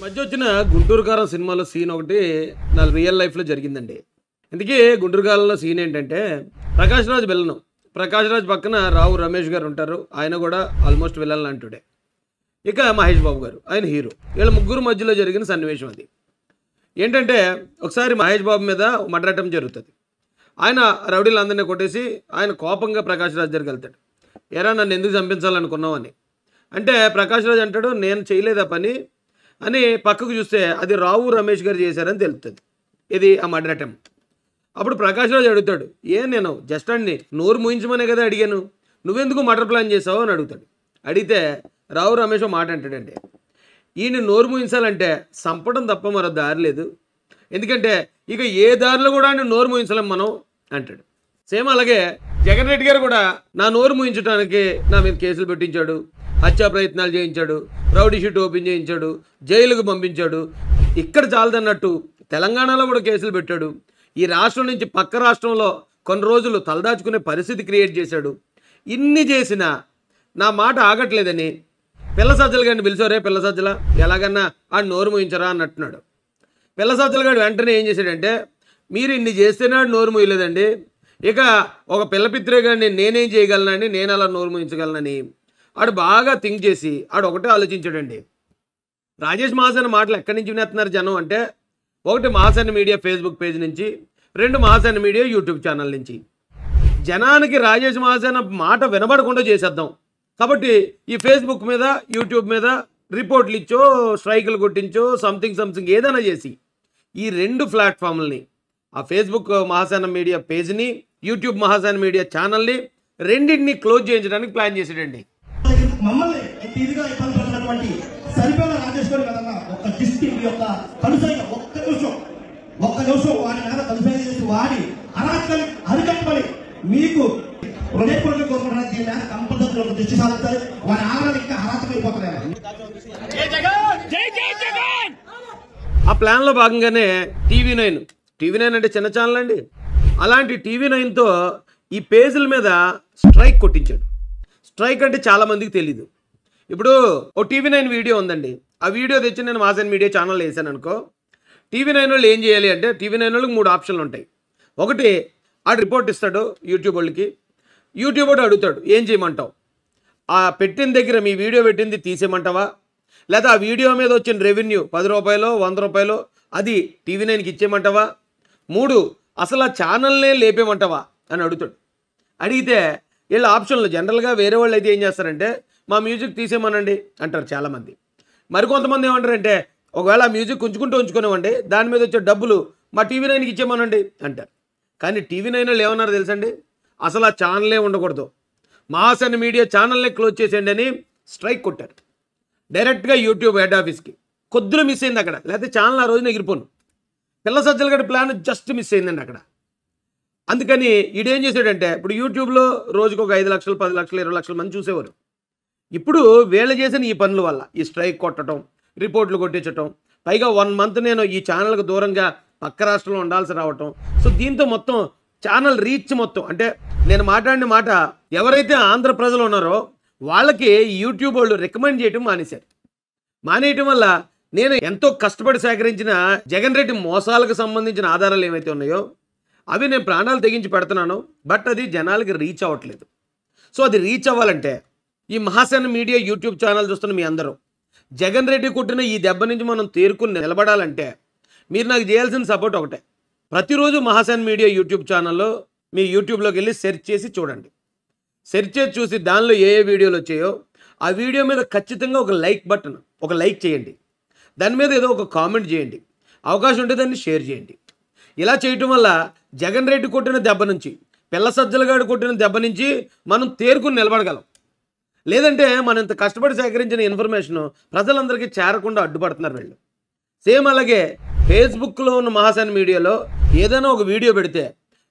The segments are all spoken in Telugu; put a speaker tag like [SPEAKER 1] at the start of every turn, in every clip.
[SPEAKER 1] మధ్య వచ్చిన గుంటూరు కారం సినిమాలో సీన్ ఒకటి నా రియల్ లైఫ్లో జరిగిందండి. ఇందుకే గుంటూరు కారంలో సీన్ ఏంటంటే ప్రకాష్ రాజ్ విలను, ప్రకాష్ రాజ్ పక్కన రావు రమేష్ గారు ఉంటారు. ఆయన కూడా ఆల్మోస్ట్ విలన్ లాంటిడే. ఇక మహేష్ బాబు గారు ఆయన హీరో. వీళ్ళ ముగ్గురు మధ్యలో జరిగిన సన్నివేశం అది. ఏంటంటే ఒకసారి మహేష్ బాబు మీద మర్డర్ అటెంప్ట్ జరుగుతుంది. ఆయన రౌడీలందరినీ కొట్టేసి ఆయన కోపంగా ప్రకాష్ రాజ్ దగ్గరికి వెళ్తాడు. ఎరా నన్ను ఎందుకు చంపించాలనుకున్నావు అని అంటే ప్రకాష్ రాజ్ అంటాడు నేను చేయలేదా పని అని. పక్కకు చూస్తే అది రావు రమేష్ గారు చేశారని తెలుస్తుంది. ఇది ఆ మర్డర్ అటెంప్ట్. అప్పుడు ప్రకాష్ రాజ్ అడుగుతాడు, నేను జస్ట్ అండి నోరు మూయించమనే కదా అడిగాను, నువ్వెందుకు మర్డర్ ప్లాన్ చేసావు అని అడుగుతాడు. అడిగితే రావు రమేష్ మాట అంటాడండి, ఈయన నోరు మూయించాలంటే చంపడం తప్ప మరో దారి లేదు, ఎందుకంటే ఇక ఏ దారిలో కూడా ఆయన నోరు మూయించలేం మనం అంటాడు. సేమ్ అలాగే జగన్ రెడ్డి గారు కూడా నా నోరు మూయించడానికి నా మీద కేసులు పెట్టించాడు, హత్యా ప్రయత్నాలు చేయించాడు, రౌడీ షీట్ ఓపెన్ చేయించాడు, జైలుకు పంపించాడు. ఇక్కడ చాలదన్నట్టు తెలంగాణలో కూడా కేసులు పెట్టాడు. ఈ రాష్ట్రం నుంచి పక్క రాష్ట్రంలో కొన్ని రోజులు తలదాచుకునే పరిస్థితి క్రియేట్ చేశాడు. ఇన్ని చేసినా నా మాట ఆగట్లేదని పిల్ల సజ్జల గారిని పిలిచారే, పిల్ల సజ్జల ఎలాగన్నా ఆ నోరు మూయించరా అన్నట్టున్నాడు. పిల్ల సజ్జల గారు వెంటనే ఏం చేశాడంటే, మీరు ఇన్ని చేస్తేనే నోరు మూయలేదండి, ఇక ఒక పిల్లపిత్రే గారిని నేనేం చేయగలనని, నేను అలా నోరు మూయించగలనని ఆడు బాగా థింక్ చేసి ఆడు ఒకటే ఆలోచించాడండి. రాజేష్ మహాసేన మాటలు ఎక్కడి నుంచి వినేస్తున్నారు జనం అంటే, ఒకటి మహాసేన మీడియా ఫేస్బుక్ పేజ్ నుంచి, రెండు మహాసేన మీడియా యూట్యూబ్ ఛానల్ నుంచి. జనానికి రాజేష్ మహాసేన మాట వినబడకుండా చేసేద్దాం కాబట్టి ఈ ఫేస్బుక్ మీద యూట్యూబ్ మీద రిపోర్ట్లు ఇచ్చో, స్ట్రైకులు కొట్టించో, సంథింగ్ ఏదైనా చేసి ఈ రెండు ప్లాట్ఫామ్లని, ఆ ఫేస్బుక్ మహాసేన మీడియా పేజ్ని, యూట్యూబ్ మహాసేన మీడియా ఛానల్ని రెండింటిని క్లోజ్ చేయించడానికి ప్లాన్ చేసాడండి.
[SPEAKER 2] మమ్మల్ని ఇదిగా ఇబ్బంది పడినటువంటి సరిపోయిన రాజేష్ గారు కదన్నా ఒక డిస్ట్రిక్ట్ యొక్క కలుసైన ఒక్క నిమిషం వాడి మీద కలుసైన చేసి వాడి అరాచకాన్ని అరికట్టమని మీకు హృదయపూర్వక కోరుకుంటున్న దీని మీద కంపల్సరీ ఒక దృష్టి సాధిస్తారు. వారి ఆగడాలు ఇంకా అరాచకమైపోతున్నాయి.
[SPEAKER 1] ఆ ప్లాన్లో భాగంగానే టీవీ9 అంటే చిన్న ఛానల్ అండి, అలాంటి టీవీ9తో ఈ పేజీల మీద స్ట్రైక్ కొట్టించాడు. స్ట్రైక్ అంటే చాలామందికి తెలీదు. ఇప్పుడు ఓ టీవీ9 వీడియో ఉందండి, ఆ వీడియో తెచ్చి నేను మహాసేన మీడియా ఛానల్లో వేసాను అనుకో, టీవీ9 వాళ్ళు ఏం చేయాలి అంటే, టీవీ9 వాళ్ళకి 3 ఆప్షన్లు ఉంటాయి. ఒకటి ఆడు రిపోర్ట్ ఇస్తాడు యూట్యూబ్ వాళ్ళకి, యూట్యూబ్ వాడు అడుగుతాడు ఏం చేయమంటావు, ఆ పెట్టిన దగ్గర మీ వీడియో పెట్టింది తీసేయమంటావా, లేదా ఆ వీడియో మీద వచ్చిన రెవెన్యూ 10 రూపాయలు 100 రూపాయలు అది టీవీ9కి ఇచ్చేయమంటావా, 3 అసలు ఆ ఛానల్నే లేపేయమంటావా అని అడుగుతాడు. అడిగితే వీళ్ళ ఆప్షన్లు జనరల్గా వేరే వాళ్ళు అయితే ఏం చేస్తారంటే, మా మ్యూజిక్ తీసేయమనండి అంటారు చాలామంది. మరికొంతమంది ఏమంటారంటే, ఒకవేళ ఆ మ్యూజిక్ ఉంచుకునేవ్వండి, దాని మీద వచ్చే డబ్బులు మా టీవీ9కి ఇచ్చేయమనండి అంటారు. కానీ టీవీ9 వాళ్ళు ఏమన్నారు తెలుసండి, అసలు ఆ ఛానలే ఉండకూడదు, మహాసేన మీడియా ఛానల్నే క్లోజ్ చేసేయండి అని స్ట్రైక్ కొట్టారు డైరెక్ట్గా యూట్యూబ్ హెడ్ ఆఫీస్కి. కొద్దిగా మిస్ అయింది అక్కడ, లేకపోతే ఛానల్ ఆ రోజున ఎగిరిపోను. పిల్ల సజ్జల గడి ప్లాన్ జస్ట్ మిస్ అయిందండి అక్కడ. అందుకని ఈడేం చేశాడంటే, ఇప్పుడు యూట్యూబ్లో రోజుకు ఒక 5 లక్షలు 10 లక్షలు 20 లక్షల మంది చూసేవారు. ఇప్పుడు వీళ్ళు చేసిన ఈ పనుల వల్ల ఈ స్ట్రైక్ కొట్టడం, రిపోర్ట్లు కొట్టించడం, పైగా 1 మంత్ నేను ఈ ఛానల్కి దూరంగా పక్క రాష్ట్రంలో ఉండాల్సి రావటం. సో దీంతో మొత్తం ఛానల్ రీచ్ మొత్తం అంటే నేను మాట్లాడిన మాట ఎవరైతే ఆంధ్ర ప్రజలు ఉన్నారో వాళ్ళకి యూట్యూబ్ వాళ్ళు రికమెండ్ చేయటం మానేయటం వల్ల నేను ఎంతో కష్టపడి సేకరించిన జగన్ రెడ్డి మోసాలకు సంబంధించిన ఆధారాలు ఏవైతే ఉన్నాయో అవి నేను ప్రాణాలు తెగించి పెడుతున్నాను, బట్ అది జనాలకి రీచ్ అవ్వట్లేదు. సో అది రీచ్ అవ్వాలంటే ఈ మహాసేన మీడియా యూట్యూబ్ ఛానల్ చూస్తున్న మీ అందరూ జగన్ రెడ్డి కొట్టిన ఈ దెబ్బ నుంచి మనం తేరుకుని నిలబడాలంటే మీరు నాకు చేయాల్సిన సపోర్ట్ ఒకటే. ప్రతిరోజు మహాసేన మీడియా యూట్యూబ్ ఛానల్లో మీ యూట్యూబ్లోకి వెళ్ళి సెర్చ్ చేసి చూడండి. సెర్చ్ చేసి చూసి దానిలో ఏ వీడియోలు వచ్చాయో ఆ వీడియో మీద ఖచ్చితంగా ఒక లైక్ బటన్, ఒక లైక్ చేయండి, దాని మీద ఏదో ఒక కామెంట్ చేయండి, అవకాశం ఉంటే దాన్ని షేర్ చేయండి. ఇలా చేయటం వల్ల జగన్ రెడ్డి కొట్టిన దెబ్బ నుంచి, పిల్ల సజ్జలగాడు కొట్టిన దెబ్బ నుంచి మనం తేరుకుని నిలబడగలం. లేదంటే మనం ఇంత కష్టపడి సేకరించిన ఇన్ఫర్మేషన్ ప్రజలందరికీ చేరకుండా అడ్డుపడుతున్నారు వీళ్ళు. సేమ్ అలాగే ఫేస్బుక్లో ఉన్న మహాసేన మీడియాలో ఏదైనా ఒక వీడియో పెడితే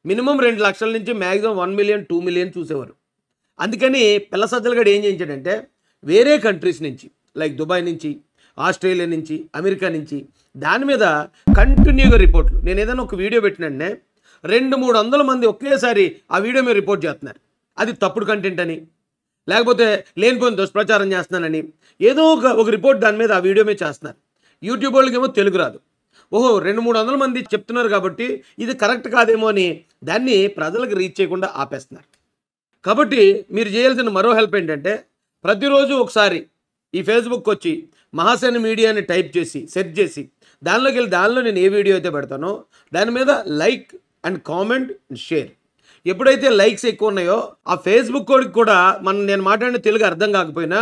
[SPEAKER 1] మినిమం 2 లక్షల నుంచి మ్యాక్సిమం 1 మిలియన్ 2 మిలియన్ చూసేవారు. అందుకని పిల్ల సజ్జలగాడు ఏం చేయించాడంటే, వేరే కంట్రీస్ నుంచి లైక్ దుబాయ్ నుంచి, ఆస్ట్రేలియా నుంచి, అమెరికా నుంచి దాని మీద కంటిన్యూగా రిపోర్ట్లు. నేను ఏదైనా ఒక వీడియో పెట్టినంటే 200-300 మంది ఒకేసారి ఆ వీడియో మీద రిపోర్ట్ చేస్తున్నారు. అది తప్పుడు కంటెంట్ అని, లేకపోతే లేనిపోయిన దుష్ప్రచారం చేస్తున్నానని ఏదో ఒక రిపోర్ట్ దాని మీద ఆ వీడియో మీద చేస్తున్నారు. యూట్యూబ్ వాళ్ళకేమో తెలుగు రాదు. ఓహో 200-300 మంది చెప్తున్నారు కాబట్టి ఇది కరెక్ట్ కాదేమో అని దాన్ని ప్రజలకు రీచ్ చేయకుండా ఆపేస్తున్నారు. కాబట్టి మీరు చేయాల్సిన మరో హెల్ప్ ఏంటంటే ప్రతిరోజు ఒకసారి ఈ ఫేస్బుక్ వచ్చి మహాసేన మీడియా అని టైప్ చేసి సెర్చ్ చేసి దానిలోకి వెళ్ళి దానిలో నేను ఏ వీడియో అయితే పెడతానో దాని మీద like and comment and share. ఎప్పుడైతే లైక్స్ ఎక్కువ ఉన్నాయో ఆ ఫేస్బుక్ కోడికి కూడా నేను మాట్లాడిన తెలుగు అర్థం కాకపోయినా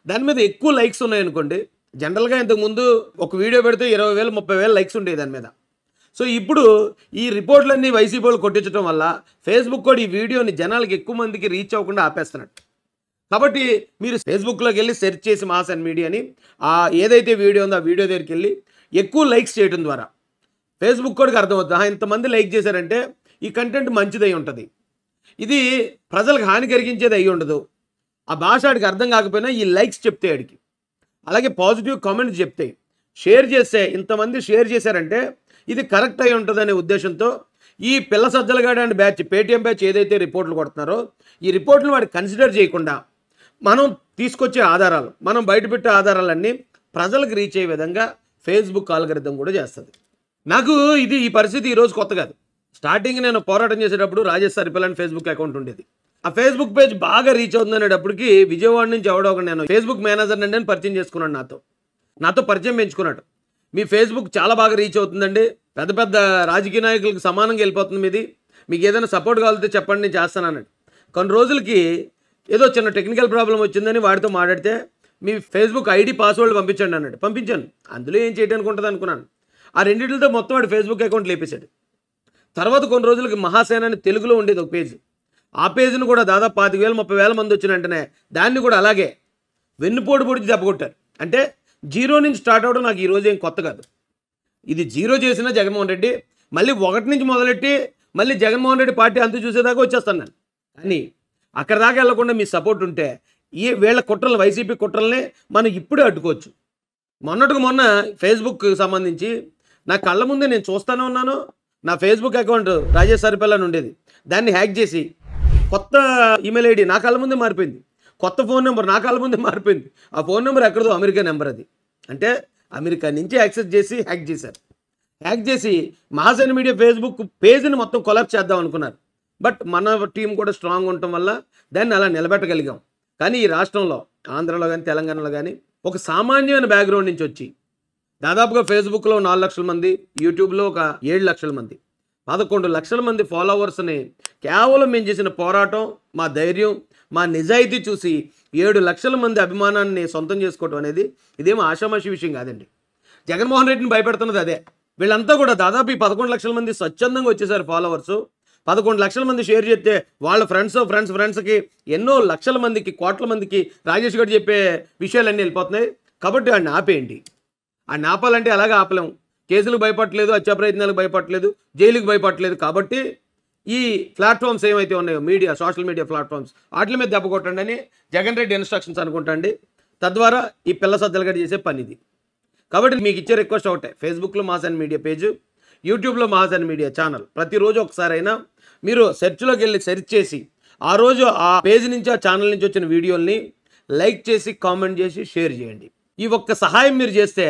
[SPEAKER 1] దాని మీద ఎక్కువ లైక్స్ ఉన్నాయనుకోండి, జనరల్గా ఇంతకుముందు ఒక వీడియో పెడితే 20,000 30,000 లైక్స్ ఉండేవి దాని మీద. సో ఇప్పుడు ఈ రిపోర్ట్లన్నీ వైసీపీ వాళ్ళు కొట్టించడం వల్ల ఫేస్బుక్ కూడా ఈ వీడియోని జనాలకి ఎక్కువ మందికి రీచ్ అవ్వకుండా ఆపేస్తున్నాడు. కాబట్టి మీరు ఫేస్బుక్లోకి వెళ్ళి సెర్చ్ చేసి మహాసేన మీడియాని ఏదైతే వీడియో ఉందో ఆ వీడియో దగ్గరికి వెళ్ళి ఎక్కువ లైక్స్ చేయడం ద్వారా ఫేస్బుక్ కూడా అర్థమవుతుంది, ఇంతమంది లైక్ చేశారంటే ఈ కంటెంట్ మంచిదై ఉంటుంది, ఇది ప్రజలకు హాని కలిగించేది అయ్యి ఉండదు, ఆ భాష ఆడికి అర్థం కాకపోయినా ఈ లైక్స్ చెప్తే ఆడికి, అలాగే పాజిటివ్ కామెంట్స్ చెప్తాయి, షేర్ చేస్తే ఇంతమంది షేర్ చేశారంటే ఇది కరెక్ట్ అయి ఉంటుందనే ఉద్దేశంతో ఈ పిల్ల సజ్జలగాడు అండ్ బ్యాచ్ పేటీఎం బ్యాచ్ ఏదైతే రిపోర్ట్లు కొడుతున్నారో ఈ రిపోర్ట్లు వాడికి కన్సిడర్ చేయకుండా మనం తీసుకొచ్చే ఆధారాలు, మనం బయటపెట్టే ఆధారాలన్నీ ప్రజలకు రీచ్ అయ్యే విధంగా ఫేస్బుక్ ఆల్గరిథం కూడా చేస్తుంది. నాకు ఈ పరిస్థితి ఈరోజు కొత్త కాదు. స్టార్టింగ్ నేను పోరాటం చేసేటప్పుడు రాజేష్ సరిపల్ అని ఫేస్బుక్ అకౌంట్ ఉండేది. ఆ ఫేస్బుక్ పేజ్ బాగా రీచ్ అవుతుంది అనేటప్పటికి విజయవాడ నుంచి ఎవడో ఒక నేను ఫేస్బుక్ మేనేజర్ అండి అని పరిచయం చేసుకున్నాడు, నాతో పరిచయం పెంచుకున్నాడు. మీ ఫేస్బుక్ చాలా బాగా రీచ్ అవుతుందండి, పెద్ద పెద్ద రాజకీయ నాయకులకు సమానంగా వెళ్ళిపోతుంది మీది, మీకు ఏదైనా సపోర్ట్ కావాలితే చెప్పండి నేను చేస్తాను అన్నాడు. కొన్ని రోజులకి ఏదో చిన్న టెక్నికల్ ప్రాబ్లం వచ్చిందని వాడితో మాట్లాడితే మీ ఫేస్బుక్ ఐడి పాస్వర్డ్ పంపించండి అన్నాడు. పంపించాను, అందులో ఏం చేయడానికి ఉంటుంది అనుకున్నాను. ఆ రెండింటితో మొత్తం వాడు ఫేస్బుక్ అకౌంట్ లేపేశాడు. తర్వాత కొన్ని రోజులకి మహాసేన అని తెలుగులో ఉండేది ఒక పేజ్, ఆ పేజ్ను కూడా దాదాపు 25,000-30,000 మంది వచ్చిన వెంటనే దాన్ని కూడా అలాగే వెన్నుపోటు పొడిచి దెబ్బకొట్టారు. అంటే జీరో నుంచి స్టార్ట్ అవడం నాకు ఈరోజు ఏం కొత్త కాదు. ఇది జీరో చేసిన జగన్మోహన్ రెడ్డి మళ్ళీ 1 నుంచి మొదలెట్టి మళ్ళీ జగన్మోహన్ రెడ్డి పార్టీ అంతు చూసేదాకా వచ్చేస్తాను నేను. కానీ అక్కడ దాకా వెళ్లకుండా మీ సపోర్ట్ ఉంటే వీళ్ళ కుట్రలు, వైసీపీ కుట్రల్ని మనం ఇప్పుడే అడ్డుకోవచ్చు. మొన్న ఫేస్బుక్ సంబంధించి నా కళ్ళ ముందే నేను చూస్తూనే ఉన్నాను. నా ఫేస్బుక్ అకౌంట్ రాజేష్ సరిపల్ అని ఉండేది, దాన్ని హ్యాక్ చేసి కొత్త ఈమెయిల్ ఐడి నా కళ్ళ ముందే మారిపోయింది, కొత్త ఫోన్ నెంబర్ నా కళ్ళ ముందే మారిపోయింది. ఆ ఫోన్ నెంబర్ ఎక్కడదో అమెరికా నెంబర్, అది అంటే అమెరికా నుంచి యాక్సెస్ చేసి హ్యాక్ చేశారు. హ్యాక్ చేసి మహాసేన మీడియా ఫేస్బుక్ పేజ్ని మొత్తం కొలాప్స్ చేద్దాం అనుకున్నారు. బట్ మన టీం కూడా స్ట్రాంగ్ ఉండటం వల్ల దాన్ని అలా నిలబెట్టగలిగాం. కానీ ఈ రాష్ట్రంలో ఆంధ్రలో కానీ తెలంగాణలో కానీ ఒక సామాన్యమైన బ్యాక్గ్రౌండ్ నుంచి వచ్చి దాదాపుగా ఫేస్బుక్లో 4 లక్షల మంది, యూట్యూబ్లో ఒక 7 లక్షల మంది, 11 లక్షల మంది ఫాలోవర్స్ని కేవలం మేము చేసిన పోరాటం, మా ధైర్యం, మా నిజాయితీ చూసి 7 లక్షల మంది అభిమానాన్ని సొంతం చేసుకోవడం అనేది ఇదేమో ఆషామాషి విషయం కాదండి. జగన్మోహన్ రెడ్డిని భయపెడుతున్నది అదే. వీళ్ళంతా కూడా దాదాపు ఈ 11 లక్షల మంది స్వచ్ఛందంగా వచ్చేసారు ఫాలోవర్సు. 11 లక్షల మంది షేర్ చేస్తే వాళ్ళ ఫ్రెండ్స్కి ఎన్నో లక్షల మందికి, కోట్ల మందికి రాజేష్ గారు చెప్పే విషయాలన్నీ వెళ్ళిపోతున్నాయి. కాబట్టి వాడిని ఆపేయండి. వాడిని ఆపాలంటే అలాగే ఆపలేము. కేసులకు భయపడలేదు, హత్యా ప్రయత్నాలకు భయపడలేదు, జైలుకి భయపడలేదు. కాబట్టి ఈ ప్లాట్ఫామ్స్ ఏమైతే ఉన్నాయో మీడియా, సోషల్ మీడియా ప్లాట్ఫామ్స్, వాటి మీద దెబ్బ కొట్టండి అని జగన్ రెడ్డి ఇన్స్ట్రక్షన్స్ అనుకుంటండి. తద్వారా ఈ పిల్ల సద్దలు గడి చేసే పని ఇది. కాబట్టి మీకు ఇచ్చే రిక్వెస్ట్ ఒకటే, ఫేస్బుక్లో మహాసేన మీడియా పేజ్, యూట్యూబ్లో మహాసేన మీడియా ఛానల్ ప్రతిరోజు ఒకసారైనా మీరు సెర్చ్లోకి వెళ్ళి సెర్చ్ చేసి ఆ రోజు ఆ పేజ్ నుంచి, ఆ ఛానల్ నుంచి వచ్చిన వీడియోల్ని లైక్ చేసి, కామెంట్ చేసి, షేర్ చేయండి. ఈ ఒక్క సహాయం మీరు చేస్తే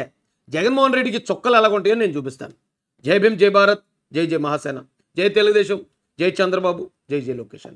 [SPEAKER 1] జగన్మోహన్ రెడ్డికి చుక్కలు ఎలాగుంటాయో నేను చూపిస్తాను. జై భీమ్, జై భారత్, జై జై మహాసేన, జై తెలుగుదేశం, జై చంద్రబాబు, జై జై లోకేష్.